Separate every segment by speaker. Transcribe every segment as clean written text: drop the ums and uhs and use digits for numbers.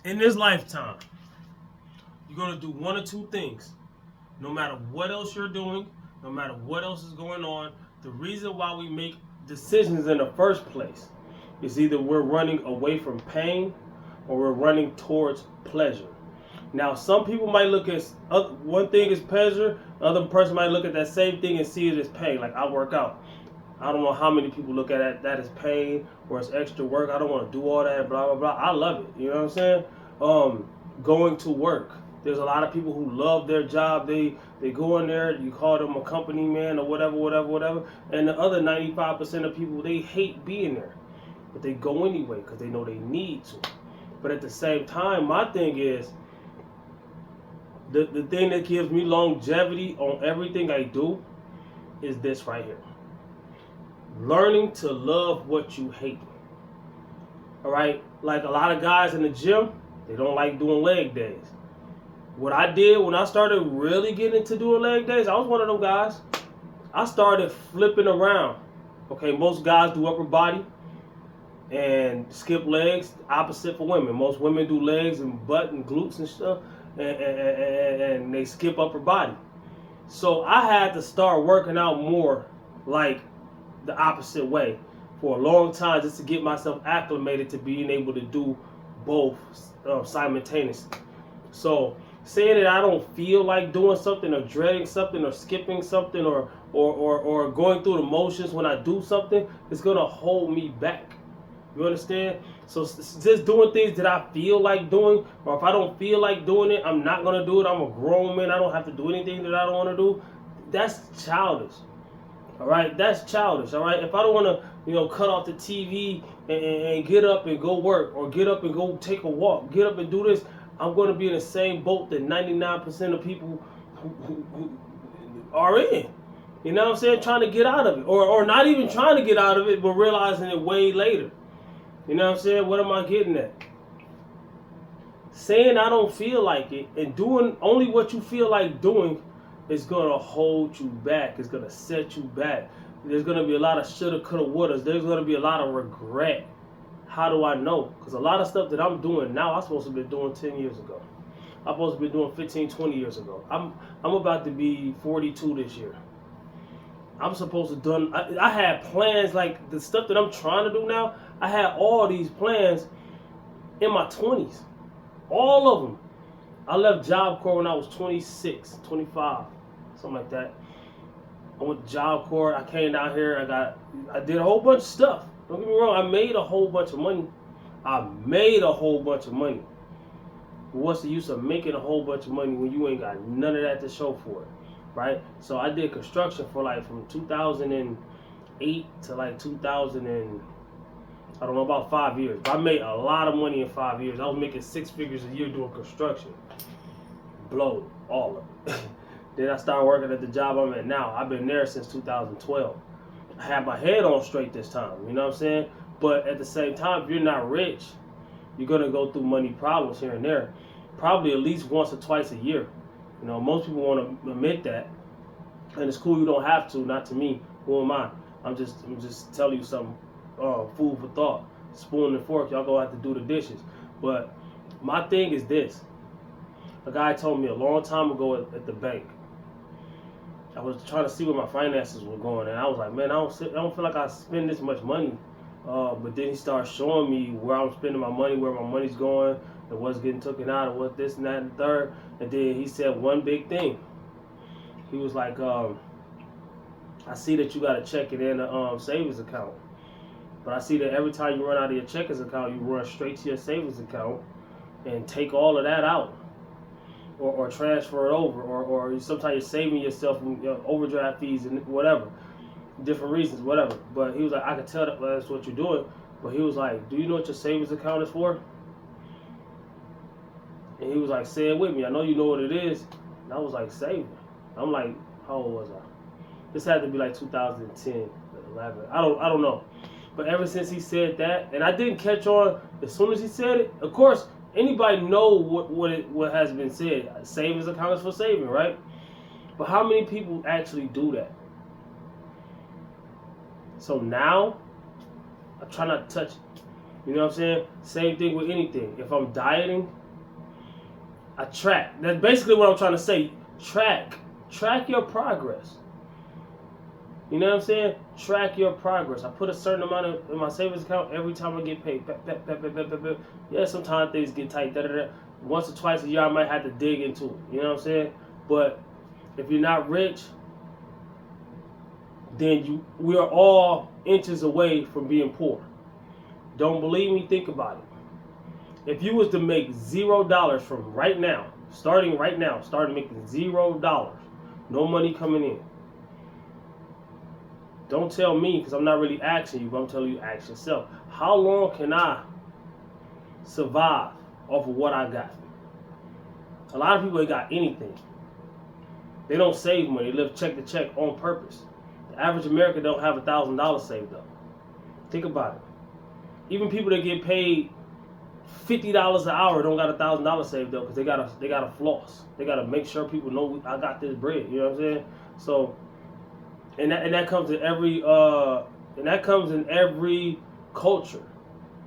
Speaker 1: In this lifetime, you're going to do one or two things. No matter what else you're doing, no matter what else is going on, the reason why we make decisions in the first place is either we're running away from pain or we're running towards pleasure. Now, some people might look at one thing as pleasure, other person might look at that same thing and see it as pain. Like I work out. I don't know how many people look at that as pain or as extra work. I don't want to do all that, blah blah blah. I love it. You know what I'm saying? Going to work. There's a lot of people who love their job. They go in there. You call them a company man or whatever, whatever, whatever. And the other 95% of people, they hate being there, but they go anyway because they know they need to. But at the same time, my thing is the thing that gives me longevity on everything I do is this right here. Learning to love what you hate. All right? Like a lot of guys in the gym, they don't like doing leg days. What I did when I started really getting into doing leg days, I was one of them guys. I started flipping around. Okay, most guys do upper body and skip legs. Opposite for women. Most women do legs and butt and glutes and stuff, and they skip upper body. So I had to start working out more like the opposite way for a long time just to get myself acclimated to being able to do both simultaneously. So saying that I don't feel like doing something or dreading something or skipping something or going through the motions when I do something is gonna hold me back. You understand? So just doing things that I feel like doing, or if I don't feel like doing it, I'm not gonna do it. I'm a grown man. I don't have to do anything that I don't want to do. That's childish. All right, that's childish. All right, if I don't want to, cut off the TV and get up and go work, or get up and go take a walk, get up and do this, I'm going to be in the same boat that 99% of people who are in. You know what I'm saying? Trying to get out of it, or not even trying to get out of it, but realizing it way later. You know what I'm saying? What am I getting at? Saying I don't feel like it and doing only what you feel like doing is gonna hold you back. It's gonna set you back. There's gonna be a lot of shoulda, coulda, wouldas. There's gonna be a lot of regret. How do I know? Because a lot of stuff that I'm doing now, I'm supposed to be doing 10 years ago. I'm supposed to be doing 15, 20 years ago. I'm about to be 42 this year. I'm supposed to done. I had plans like the stuff that I'm trying to do now. I had all these plans in my 20s, all of them. I left Job Corps when I was 26, 25, something like that. I went to Job Corps. I came down here. I did a whole bunch of stuff. Don't get me wrong. I made a whole bunch of money. I made a whole bunch of money. But what's the use of making a whole bunch of money when you ain't got none of that to show for it, right? So I did construction for like from 2008 to like 2000 and I don't know, about 5 years. But I made a lot of money in 5 years. I was making six figures a year doing construction. Blow all of it. Then I started working at the job I'm at now. I've been there since 2012. I had my head on straight this time, you know what I'm saying? But at the same time, if you're not rich, you're gonna go through money problems here and there. Probably at least once or twice a year. Most people want to admit that. And it's cool you don't have to, not to me. Who am I? I'm just telling you something, food for thought. Spoon and fork, y'all gonna have to do the dishes. But my thing is this. A guy told me a long time ago at the bank. I was trying to see where my finances were going, and I was like, man, I don't feel like I spend this much money. But then he started showing me where I'm spending my money, where my money's going, and what's getting taken out, and what this and that and third. And then he said one big thing. He was like, I see that you got a checking and a savings account, but I see that every time you run out of your checkings account, you run straight to your savings account and take all of that out. Or transfer it over, or sometimes you're saving yourself from overdraft fees and whatever, different reasons, whatever. But he was like, I could tell that that's what you're doing. But he was like, do you know what your savings account is for? And he was like, say it with me. I know you know what it is. And I was like, saving. I'm like, how old was I? This had to be like 2010, 11. I don't know. But ever since he said that, and I didn't catch on as soon as he said it. Of course, anybody know what has been said. Savings account is for saving, right? But how many people actually do that? So now, I try not to touch it. You know what I'm saying? Same thing with anything. If I'm dieting, I track. That's basically what I'm trying to say. Track your progress. You know what I'm saying? Track your progress. I put a certain amount in my savings account every time I get paid. Yeah, sometimes things get tight. Once or twice a year, I might have to dig into it. You know what I'm saying? But if you're not rich, then we are all inches away from being poor. Don't believe me? Think about it. If you was to make $0 from starting making $0, no money coming in. Don't tell me, because I'm not really asking you, but I'm telling you, ask yourself. How long can I survive off of what I got? A lot of people ain't got anything. They don't save money. They live check to check on purpose. The average American don't have $1,000 saved up. Think about it. Even people that get paid $50 an hour don't got $1,000 saved up because they gotta floss. They gotta make sure people know I got this bread. You know what I'm saying? So, and that comes in every culture.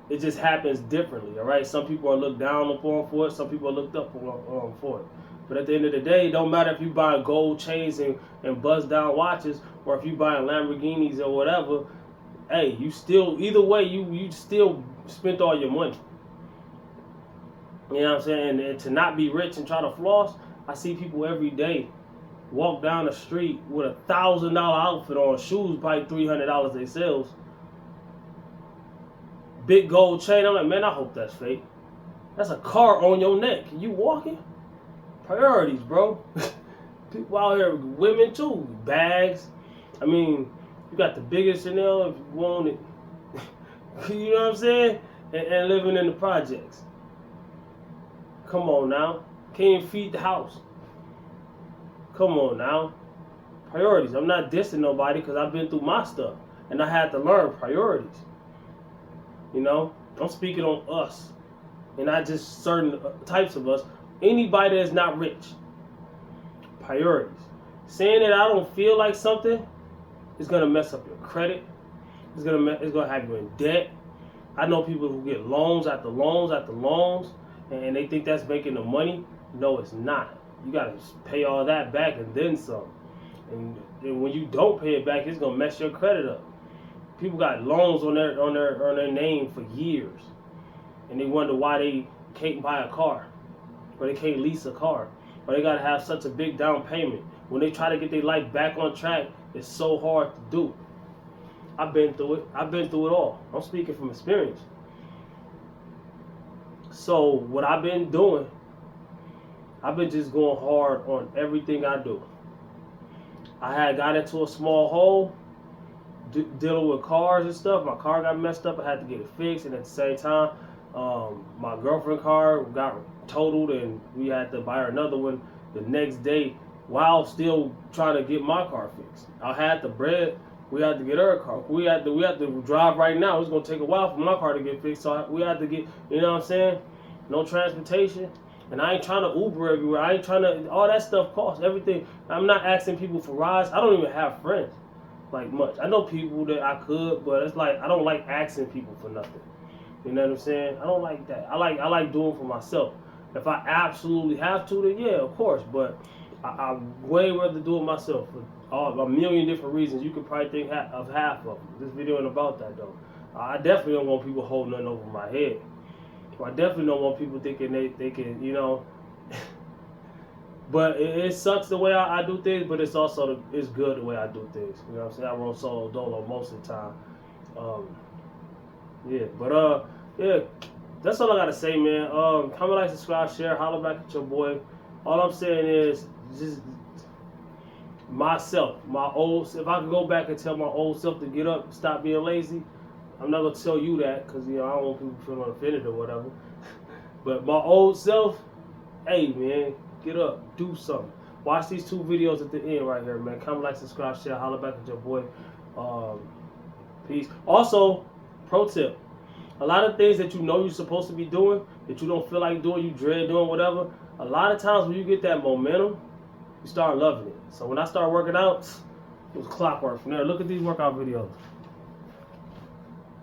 Speaker 1: It just happens differently. All right. Some people are looked down upon for it. Some people are looked up for it. But at the end of the day, it don't matter if you buy gold chains and buzz down watches, or if you buying Lamborghinis or whatever. Hey, either way, you still spent all your money. You know what I'm saying? And to not be rich and try to floss, I see people every day walk down the street with a $1,000 outfit on, shoes probably $300 themselves, big gold chain. I'm like, man, I hope that's fake. That's a car on your neck. You walking? Priorities, bro. People out here, women too, bags. I mean, you got the biggest Chanel if you want it. You know what I'm saying? And living in the projects. Come on now. Can't even feed the house. Come on now. Priorities. I'm not dissing nobody because I've been through my stuff. And I had to learn priorities. You know? I'm speaking on us. And not just certain types of us. Anybody that's not rich. Priorities. Saying that I don't feel like something is going to mess up your credit. It's going to have you in debt. I know people who get loans after loans after loans, and they think that's making the money. No, it's not. You got to pay all that back and then some. And when you don't pay it back, it's going to mess your credit up. People got loans on their name for years, and they wonder why they can't buy a car, or they can't lease a car, or they got to have such a big down payment. When they try to get their life back on track, it's so hard to do. I've been through it. I've been through it all. I'm speaking from experience. So what I've been doing, I've been just going hard on everything I do. I had got into a small hole dealing with cars and stuff. My car got messed up. I had to get it fixed, and at the same time, my girlfriend's car got totaled, and we had to buy her another one the next day while still trying to get my car fixed. I had the bread. We had to get her a car. We had to drive right now. It's gonna take a while for my car to get fixed, so we had to get. You know what I'm saying? No transportation. And I ain't trying to Uber everywhere. I ain't trying to, all that stuff costs everything. I'm not asking people for rides. I don't even have friends like much. I know people that I could, but it's like I don't like asking people for nothing. You know what I'm saying? I don't like that. I like doing for myself. If I absolutely have to, then yeah, of course. But I way rather do it myself for a million different reasons. You could probably think of half of them. This video ain't about that though. I definitely don't want people holding nothing over my head. I definitely don't want people thinking they can, you know. But it sucks the way I do things, but it's also it's good the way I do things. You know what I'm saying? I roll solo dolo most of the time. Yeah, that's all I gotta say, man. Comment, like, subscribe, share, holler back at your boy. All I'm saying is just myself, if I could go back and tell my old self to get up, stop being lazy. I'm not gonna tell you that because I don't want people feeling offended or whatever. But my old self, hey man, get up, do something. Watch these 2 videos at the end right here, man. Comment, like, subscribe, share, holler back at your boy. Peace. Also, pro tip: a lot of things that you know you're supposed to be doing that you don't feel like doing, you dread doing, whatever. A lot of times when you get that momentum, you start loving it. So when I started working out, it was clockwork from there. Look at these workout videos.